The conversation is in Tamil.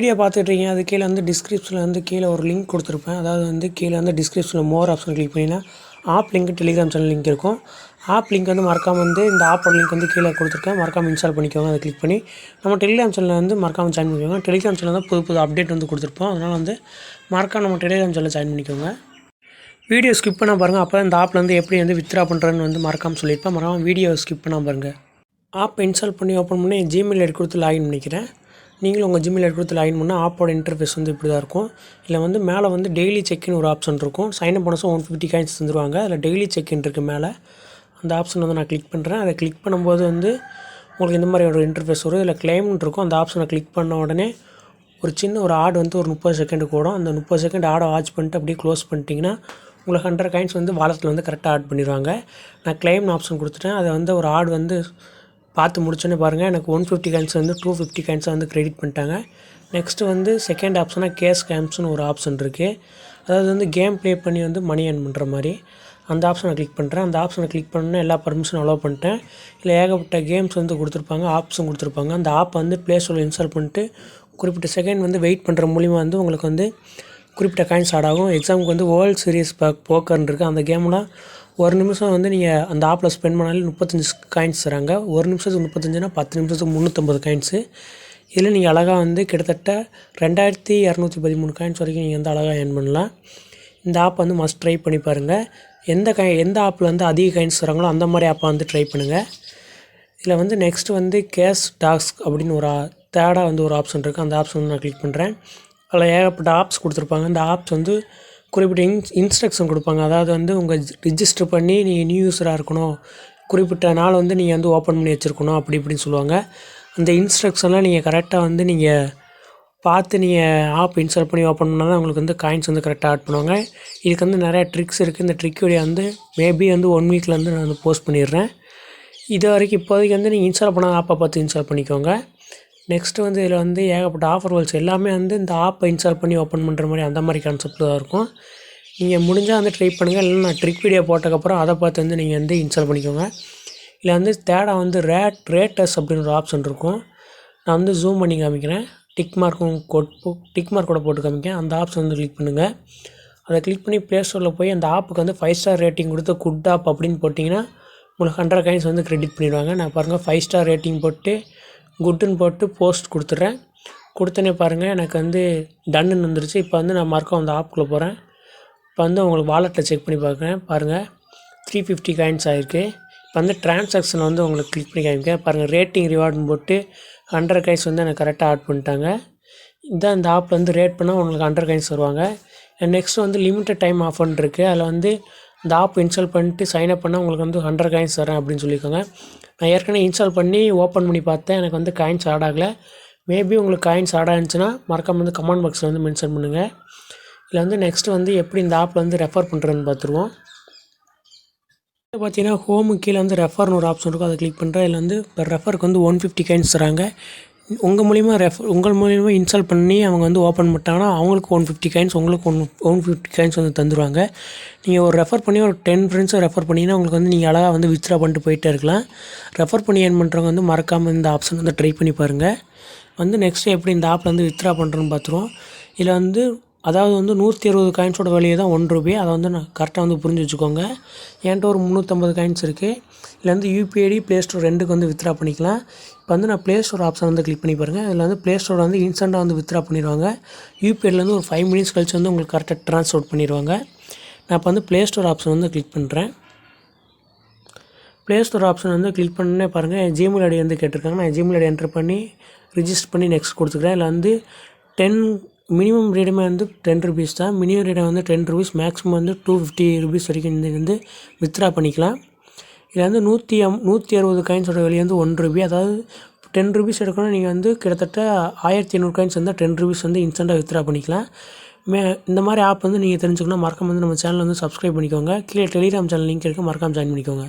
வீடியோ பார்த்துட்ருக்கீங்க. அது கீழே வந்து டிஸ்கிரிப்ஷனில் வந்து கீழே ஒரு லிங்க் கொடுத்துருப்பேன். அதாவது வந்து கீழே வந்து டிஸ்கிரிப்ஷனில் மோர் ஆப்ஷன் கிளிக் பண்ணிங்கன்னா app link, Telegram channel link இருக்கும். ஆப் லிங்க் வந்து மறக்காமல் வந்து இந்த ஆப்போட லிங்க் வந்து கீழே கொடுத்துருக்கேன். மறக்காமல் இன்ஸ்டால் பண்ணிக்கோங்க. அதை கிளிக் பண்ணி நம்ம டெலிகிராம் சேனலில் வந்து மறக்காமல் ஜாயின் பண்ணிக்கோங்க. டெலிகிராம் சேனல் தான் புது அப்டேட் வந்து கொடுத்துருப்போம். அதனால் வந்து மறக்காம நம்ம டெலிகிராம் சேனலில் ஜாயின் பண்ணிக்கோங்க. வீடியோ ஸ்கிப் பண்ணால் பாருங்கள். அப்போ இந்த ஆப்பில் வந்து எப்படி வந்து வித்ரா பண்ணுறேன்னு வந்து மறக்காமல் சொல்லியிருப்பேன். மறக்காமல் வீடியோ ஸ்கிப் பண்ணால் பாருங்கள். ஆப் இன்ஸ்டால் பண்ணி ஓப்பன் பண்ணி ஜிமெயில் ஐடி கொடுத்து லாகின் பண்ணிக்கிறேன். நீங்களும் உங்கள் ஜிமெயில் ஐடி கொடுத்து லாகின் பண்ணால் ஆப்போட இன்டர்ஃபேஸ் வந்து இப்படி தான் இருக்கும். இதில் வந்து மேலே வந்து டெய்லி செக்இன் ஒரு ஆப்ஷன் இருக்கும். சைன்அப் பண்ண 150 காயின்ஸ் தந்துருவாங்க. அதில் டெய்லி செக்இன் இருக்குது மேலே. அந்த ஆப்ஷன் வந்து நான் கிளிக் பண்ணுறேன். அதை கிளிக் பண்ணும்போது வந்து உங்களுக்கு இந்த மாதிரி ஒரு இன்டர்ஃபேஸ் வரும். இதில் கிளைம்னு இருக்கும். அந்த ஆப்ஷனை கிளிக் பண்ண உடனே ஒரு சின்ன ஒரு ஆட் வந்து ஒரு 30 செகண்டுக்கு ஓடும். அந்த 30 செகண்ட் ஆடை வாட்ச் பண்ணிட்டு அப்படியே க்ளோஸ் பண்ணிட்டீங்கன்னா உங்களுக்கு 100 காயின்ஸ் வந்து வாலெட்டில் வந்து கரெக்டாக ஆட் பண்ணிடுவாங்க. நான் கிளைம்னு ஆப்ஷன் கொடுத்துட்டேன். அதை வந்து ஒரு ஆட் வந்து பார்த்து முடிச்சோன்னே பாருங்கள், எனக்கு 150 காயின்ஸ் வந்து 250 காயின்ஸை வந்து கிரெடிட் பண்ணிட்டாங்க. நெக்ஸ்ட்டு வந்து செகண்ட் ஆப்ஷனாக கேஸ் கேம்ப்ஸ்னு ஒரு ஆப்ஷன் இருக்குது. அதாவது வந்து கேம் ப்ளே பண்ணி வந்து மணி ஏர்ன் பண்ணுற மாதிரி. அந்த ஆப்ஷனை கிளிக் பண்ணுறேன். அந்த ஆப்ஷனை கிளிக் பண்ணால் எல்லா பர்மிஷனும் அலோவ் பண்ணிட்டேன். இல்லை ஏகப்பட்ட கேம்ஸ் வந்து கொடுத்துருப்பாங்க, ஆப்ஸும் கொடுத்துருப்பாங்க. அந்த ஆப் வந்து ப்ளே ஸ்டோரில் இன்ஸ்டால் பண்ணிட்டு குறிப்பிட்ட செகண்ட் வந்து வெயிட் பண்ணுற மூலிமா வந்து உங்களுக்கு வந்து குறிப்பிட்ட காயின்ஸ் ஆட் ஆகும். எக்ஸாமுக்கு வந்து வேர்ல்டு சீரிஸ் போக்கர்னு இருக்குது. அந்த கேம்லாம் ஒரு நிமிஷம் வந்து நீங்கள் அந்த ஆப்பில் ஸ்பெண்ட் பண்ணாலே 35 காயின்ஸ் தராங்க. ஒரு நிமிஷத்துக்கு 35னா 10 நிமிஷத்துக்கு 350 காயின்ஸு. இதில் நீங்கள் அழகாக வந்து கிட்டத்தட்ட 2213 காயின்ஸ் வரைக்கும் நீங்கள் வந்து அழகாக ஏர்ன் பண்ணலாம். இந்த ஆப் வந்து மஸ்ட் ட்ரை பண்ணி பாருங்கள். எந்த ஆப்பில் வந்து அதிக காயின்ஸ் தராங்களோ அந்த மாதிரி ஆப்பை வந்து ட்ரை பண்ணுங்கள். இதில் வந்து நெக்ஸ்ட்டு வந்து கேஷ் டாஸ்க் அப்படின்னு ஒரு தேர்டாக வந்து ஒரு ஆப்ஷன் இருக்குது. அந்த ஆப்ஷன் வந்து நான் கிளிக் பண்ணுறேன். அதில் ஏகப்பட்ட ஆப்ஸ் கொடுத்துருப்பாங்க. இந்த ஆப்ஸ் வந்து குறிப்பிட்ட இன்ஸ்ட்ரக்ஷன் கொடுப்பாங்க. அதாவது வந்து உங்கள் ரிஜிஸ்டர் பண்ணி நீங்கள் நியூ யூஸராக இருக்கணும், குறிப்பிட்ட நாள் வந்து நீங்கள் வந்து ஓப்பன் பண்ணி வச்சுருக்கணும், அப்படி இப்படின்னு சொல்லுவாங்க. அந்த இன்ஸ்ட்ரக்ஷன்லாம் நீங்கள் கரெக்டாக வந்து நீங்கள் பார்த்து நீங்கள் ஆப் இன்ஸ்டால் பண்ணி ஓப்பன் பண்ணால் தான் உங்களுக்கு வந்து காயின்ஸ் வந்து கரெக்டாக ஆட் பண்ணுவாங்க. இதுக்கு வந்து நிறையா ட்ரிக்ஸ் இருக்குது. இந்த ட்ரிக் வீடியோ வந்து மேபி வந்து 1 வீக்கில் வந்து நான் வந்து போஸ்ட் பண்ணிடுறேன். இது வரைக்கும் இப்போதைக்கு வந்து நீங்கள் இன்ஸ்டால் பண்ணாத ஆப்பை பார்த்து இன்ஸ்டால் பண்ணிக்கோங்க. நெக்ஸ்ட்டு வந்து இதில் வந்து ஏகப்பட்ட ஆஃபர் வேல்ஸ் எல்லாமே வந்து இந்த ஆப்பை இன்ஸ்டால் பண்ணி ஓப்பன் பண்ணுற மாதிரி அந்த மாதிரி கான்செப்ட் தான் இருக்கும். நீங்கள் முடிஞ்சால் வந்து ட்ரை பண்ணுங்கள். இல்லைன்னா நான் ட்ரிக் வீடியோ போட்டதுக்கப்புறம் அதை பார்த்து வந்து நீங்கள் வந்து இன்ஸ்டால் பண்ணிக்கோங்க. இதில் வந்து தேடா வந்து ரேட்டஸ் அப்படின்னு ஒரு ஆப்ஷன் இருக்கும். நான் வந்து ஜூம் பண்ணி காமிக்கிறேன். டிக் மார்க்கோட போட்டு காமிக்கிறேன். அந்த ஆப்ஷன் வந்து கிளிக் பண்ணுங்கள். அதை கிளிக் பண்ணி ப்ளே ஸ்டோரில் போய் அந்த ஆப்புக்கு வந்து 5 ஸ்டார் ரேட்டிங் கொடுத்து குட் ஆப் அப்படின்னு போட்டிங்கன்னா உங்களுக்கு 100 காயின்ஸ் வந்து கிரெடிட் பண்ணிடுவாங்க. நான் பாருங்கள் 5 ஸ்டார் ரேட்டிங் போட்டு குட்டுன்னு போட்டு போஸ்ட் கொடுத்துட்றேன். கொடுத்தனே பாருங்கள் எனக்கு வந்து டன்னுன்னு வந்துருச்சு. இப்போ வந்து நான் மறக்காம அந்த ஆப்புக்குள்ளே போகிறேன். இப்போ வந்து உங்களுக்கு வாலெட்டில் செக் பண்ணி பார்க்குறேன். பாருங்கள் 350 காயின்ஸ் ஆகிருக்கு. இப்போ வந்து ட்ரான்சாக்ஷன் வந்து உங்களுக்கு கிளிக் பண்ணி காமிக்கிறேன். பாருங்கள் ரேட்டிங் ரிவார்டுன்னு போட்டு 100 காயின்ஸ் வந்து எனக்கு கரெக்டாக ஆட் பண்ணிட்டாங்க. இதான் இந்த ஆப்பில் வந்து ரேட் பண்ணால் உங்களுக்கு 100 காயின்ஸ் வருவாங்க. நெக்ஸ்ட்டு வந்து லிமிட்டட் டைம் ஆஃபர்னு இருக்குது. அதில் வந்து இந்த ஆப் இன்ஸ்டால் பண்ணிட்டு சைன்அப் பண்ணால் உங்களுக்கு வந்து 100 காயின்ஸ் தரேன் அப்படின்னு சொல்லியிருக்காங்க. நான் ஏற்கனவே இன்ஸ்டால் பண்ணி ஓப்பன் பண்ணி பார்த்தேன். எனக்கு வந்து காயின்ஸ் ஆட் ஆகலை. மேபி உங்களுக்கு காயின்ஸ் ஆட் ஆகிடுச்சுன்னா மறக்காம வந்து கமெண்ட் பாக்ஸில் வந்து மென்ஷன் பண்ணுங்கள். இதில் வந்து நெக்ஸ்ட்டு வந்து எப்படி இந்த ஆப்பில் வந்து ரெஃபர் பண்ணுறதுன்னு பார்த்துருவோம். பார்த்தீங்கன்னா ஹோமு கீழே வந்து ரெஃபர்னு ஒரு ஆப்ஷன் இருக்கும். அதை கிளிக் பண்ணுறேன். இதில் வந்து இப்போ ரெஃபருக்கு வந்து 150 காயின்ஸ் தராங்க. உங்கள் மூலிமா இன்ஸ்டால் பண்ணி அவங்க வந்து ஓப்பன் பண்ணிட்டாங்கன்னா அவங்களுக்கு 150 காயின்ஸ், உங்களுக்கு 150 காயின்ஸ் வந்து தந்துடுவாங்க. நீங்கள் ஒரு ரெஃபர் பண்ணி ஒரு 10 ஃப்ரெண்ட்ஸை ரெஃபர் பண்ணிங்கன்னா உங்களுக்கு வந்து நீங்கள் அழகாக வந்து வித்ரா பண்ணிட்டு போயிட்டே இருக்கலாம். ரெஃபர் பண்ணி ஏர்ன் பண்ணுறவங்க வந்து மறக்காமல் இந்த ஆப்ஷன் வந்து ட்ரை பண்ணி பாருங்கள். வந்து நெக்ஸ்ட்டு எப்படி இந்த ஆப்பில் வந்து வித்ரா பண்ணுறோன்னு பார்த்துருவோம். இதில் வந்து அதாவது வந்து 160 காயின்ஸோட விலையை தான் ₹1. அதை வந்து நான் கரெக்டாக வந்து புரிஞ்சு வச்சுக்கோங்க. என்கிட்ட ஒரு 350 காயின்ஸ் இருக்குது. இதில் வந்து யூபிஐடி ப்ளே ஸ்டோர் 2க்கு வந்து வித்ரா பண்ணிக்கலாம். இப்போ வந்து நான் ப்ளே ஸ்டோர் ஆப்ஷன் வந்து கிளிக் பண்ணி பாருங்கள். இதில் வந்து ப்ளே ஸ்டோர் வந்து இன்ஸ்டண்ட்டாக வந்து வித்ரா பண்ணிடுவாங்க. யூபிஐலேருந்து ஒரு 5 மினிட்ஸ் கழிச்சு வந்து உங்களுக்கு கரெக்டாக ட்ரான்ஸ்ஃபர் பண்ணிடுவாங்க. நான் இப்போ வந்து ப்ளே ஸ்டோர் ஆப்ஷன் வந்து கிளிக் பண்ணுறேன். ப்ளே ஸ்டோர் ஆப்ஷன் வந்து கிளிக் பண்ணே பாருங்கள். என் ஜிமெயில் ஐடி வந்து கேட்டிருக்காங்க. நான் ஜிமெயில் ஐடி என்டர் பண்ணி ரிஜிஸ்டர் பண்ணி நெக்ஸ்ட் கொடுத்துக்கிறேன். இதில் வந்து மினிமம் ரீடமே வந்து ₹10 தான். மினிமம் ரீடம் வந்து ₹10, மேக்ஸிமம் வந்து ₹250 வரைக்கும் வந்து வித்ரா பண்ணிக்கலாம். இதில் வந்து 160 காயின்ஸோட விலை வந்து ₹1. அதாவது ₹10 எடுக்கணும். நீங்கள் வந்து கிட்டத்தட்ட 1500 காயின்ஸ் வந்து ₹10 வந்து இன்ஸ்டண்ட்டாக வித்ரா பண்ணிக்கலாம். இந்த மாதிரி ஆப் வந்து நீங்கள் தெரிஞ்சுக்கணும். மறக்காம வந்து நம்ம சேனல் வந்து சப்ஸ்கிரைப் பண்ணிக்கோங்க. கீழே டெலிகிராம் சேனல் லிங்க் இருக்குது. மறக்காமல் ஜாயின் பண்ணிக்கோங்க.